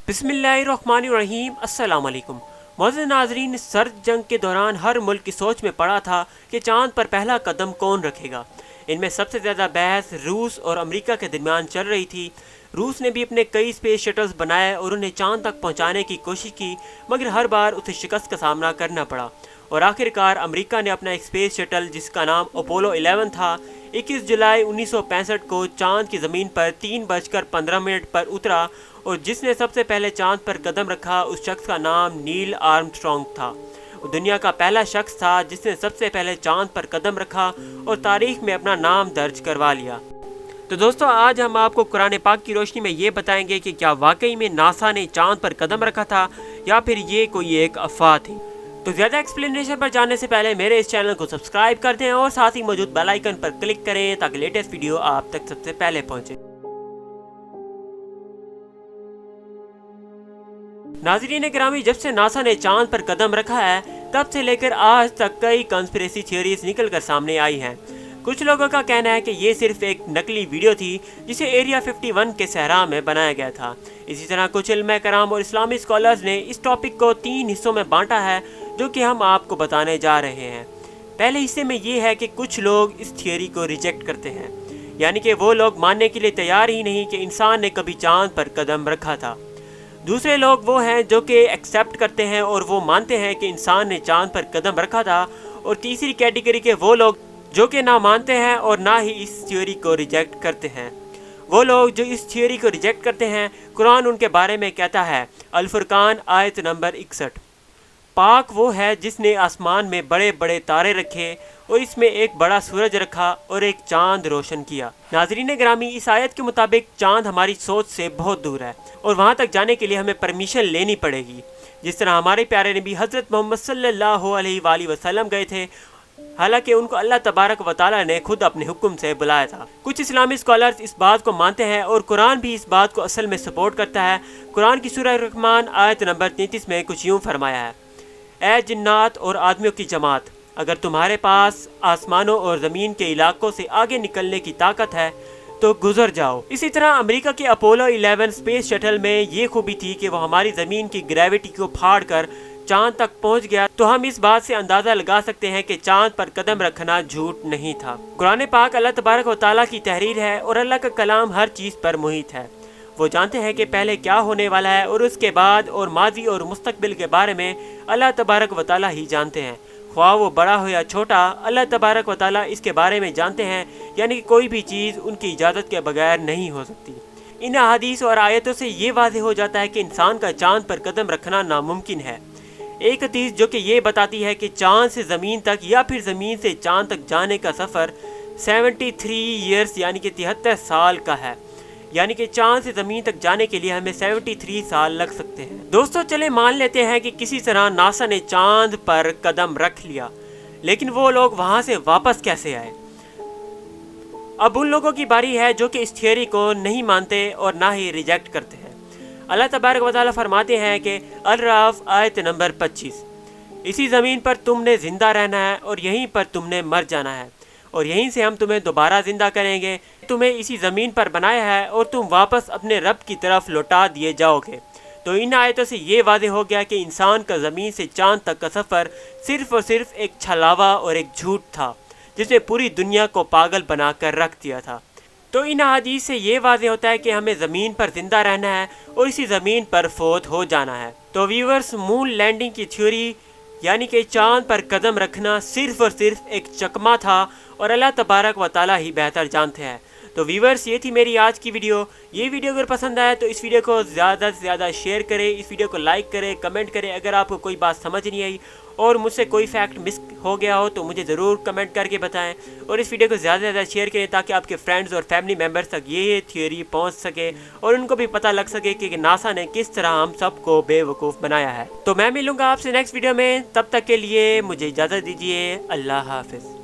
बिस्मिल्लाहिर्रहमानिर्रहीम। अस्सलाम वालेकुम। मौजूद नाजरीन, सर्द जंग के दौरान हर मुल्क की सोच में पड़ा था कि चांद पर पहला कदम कौन रखेगा। इनमें सबसे ज़्यादा बहस रूस और अमेरिका के दरमियान चल रही थी। रूस ने भी अपने कई स्पेस शटल्स बनाए और उन्हें चांद तक पहुंचाने की कोशिश की, मगर हर बार उसे शिकस्त का सामना करना पड़ा और आखिरकार अमेरिका ने अपना एक स्पेस शटल जिसका नाम अपोलो 11 था 21 जुलाई 1965 को चांद की ज़मीन पर 3:15 पर उतरा और जिसने सबसे पहले चांद पर कदम रखा उस शख्स का नाम नील आर्मस्ट्रॉन्ग था। वो दुनिया का पहला शख्स था जिसने सबसे पहले चांद पर कदम रखा और तारीख में अपना नाम दर्ज करवा लिया। तो दोस्तों, आज हम आपको कुरान पाक की रोशनी में ये बताएंगे कि क्या वाकई में नासा ने चांद पर कदम रखा था या फिर ये कोई एक अफवाह थी। तो ज़्यादा एक्सप्लेनेशन पर जाने से पहले मेरे इस चैनल को सब्सक्राइब कर दें और साथ ही मौजूद बेल आइकन पर क्लिक करें ताकि लेटेस्ट वीडियो आप तक सबसे पहले पहुंचे। नाज़रीन गिरामी, जब से नासा ने चांद पर कदम रखा है तब से लेकर आज तक कई कंस्पिरेसी थ्योरीज निकल कर सामने आई हैं। कुछ लोगों का कहना है कि ये सिर्फ एक नकली वीडियो थी जिसे एरिया 51 के सहरा में बनाया गया था। इसी तरह कुछ इल्म कराम और इस्लामी स्कॉलर्स ने इस टॉपिक को 3 हिस्सों में बांटा है जो कि हम आपको बताने जा रहे हैं। पहले हिस्से में ये है कि कुछ लोग इस थियोरी को रिजेक्ट करते हैं, यानी कि वो लोग मानने के लिए तैयार ही नहीं कि इंसान ने कभी चांद पर कदम रखा था। दूसरे लोग वो हैं जो कि एक्सेप्ट करते हैं और वो मानते हैं कि इंसान ने चांद पर कदम रखा था। और तीसरी कैटेगरी के वो लोग जो कि ना मानते हैं और ना ही इस थ्योरी को रिजेक्ट करते हैं। वो लोग जो इस थ्योरी को रिजेक्ट करते हैं, कुरान उनके बारे में कहता है अल फुरकान आयत नंबर 61, पाक वो है जिसने आसमान में बड़े बड़े तारे रखे और इसमें एक बड़ा सूरज रखा और एक चांद रोशन किया। नाज़रीन गिरामी, इस आयत के मुताबिक चांद हमारी सोच से बहुत दूर है और वहाँ तक जाने के लिए हमें परमिशन लेनी पड़ेगी। जिस तरह हमारे प्यारे नबी हज़रत मोहम्मद सल्लल्लाहु अलैहि वसल्लम गए थे, हालांकि उनको अल्लाह तबारक व तआला ने खुद अपने हुक्म से बुलाया था। कुछ इस्लामी स्कॉलर्स इस बात को मानते हैं और कुरान भी इस बात को असल में सपोर्ट करता है। कुरान की सूरह रहमान आयत नंबर 33 में कुछ यूँ फरमाया है, ऐ जिन्नात और आदमियों की जमात, अगर तुम्हारे पास आसमानों और ज़मीन के इलाकों से आगे निकलने की ताकत है तो गुजर जाओ। इसी तरह अमेरिका के अपोलो 11 स्पेस शटल में ये खूबी थी कि वो हमारी ज़मीन की ग्रेविटी को फाड़ कर चांद तक पहुंच गया। तो हम इस बात से अंदाज़ा लगा सकते हैं कि चांद पर कदम रखना झूठ नहीं था। कुरान पाक अल्लाह तबारक व तआला की तहरीर है और अल्लाह का कलाम हर चीज़ पर मुहित है। वो जानते हैं कि पहले क्या होने वाला है और उसके बाद और माजी और मुस्तकबिल के बारे में अल्लाह तबारक व तआला ही जानते हैं। ख्वाह वो बड़ा हो या छोटा, अल्लाह तबारक व तआला इसके बारे में जानते हैं, यानी कि कोई भी चीज़ उनकी इजाज़त के बगैर नहीं हो सकती। इन अहादीस और आयतों से ये वाज़ेह हो जाता है कि इंसान का चांद पर कदम रखना नामुमकिन है। एक हदीस जो कि ये बताती है कि चांद से ज़मीन तक या फिर ज़मीन से चांद तक जाने का सफ़र 73 ईयर्स यानी कि 73 साल का है, यानी कि चांद से ज़मीन तक जाने के लिए हमें 73 साल लग सकते हैं। दोस्तों, चले मान लेते हैं कि किसी तरह नासा ने चांद पर कदम रख लिया, लेकिन वो लोग वहाँ से वापस कैसे आए? अब उन लोगों की बारी है जो कि इस थियोरी को नहीं मानते और ना ही रिजेक्ट करते हैं। अल्लाह तबारक व तआला फरमाते हैं कि अल-राफ आयत नंबर 25, इसी ज़मीन पर तुमने ज़िंदा रहना है और यहीं पर तुमने मर जाना है और यहीं से हम तुम्हें दोबारा ज़िंदा करेंगे। तुम्हें इसी ज़मीन पर बनाया है और तुम वापस अपने रब की तरफ लौटा दिए जाओगे। तो इन आयतों से ये वाज़ेह हो गया कि इंसान का ज़मीन से चांद तक का सफ़र सिर्फ़ और सिर्फ एक छलावा और एक झूठ था जिसने पूरी दुनिया को पागल बना कर रख दिया था। तो इन हदीस से ये वाज़ेह होता है कि हमें ज़मीन पर ज़िंदा रहना है और इसी ज़मीन पर फोत हो जाना है। तो व्यूअर्स, मून लैंडिंग की थ्योरी यानी कि चांद पर कदम रखना सिर्फ़ और सिर्फ एक चकमा था और अल्लाह तबारक व तआला ही बेहतर जानते हैं। तो व्यूअर्स, ये थी मेरी आज की वीडियो। ये वीडियो अगर पसंद आए तो इस वीडियो को ज़्यादा से ज़्यादा शेयर करें, इस वीडियो को लाइक करें, कमेंट करें। अगर आपको कोई बात समझ नहीं आई और मुझसे कोई फैक्ट मिस हो गया हो तो मुझे ज़रूर कमेंट करके बताएं और इस वीडियो को ज़्यादा से ज़्यादा शेयर करें ताकि आपके फ्रेंड्स और फैमिली मेम्बर्स तक ये थ्योरी पहुंच सके और उनको भी पता लग सके कि नासा ने किस तरह हम सबको बेवकूफ़ बनाया है। तो मैं मिलूँगा आपसे नेक्स्ट वीडियो में, तब तक के लिए मुझे इजाज़त दीजिए। अल्लाह हाफ़िज़।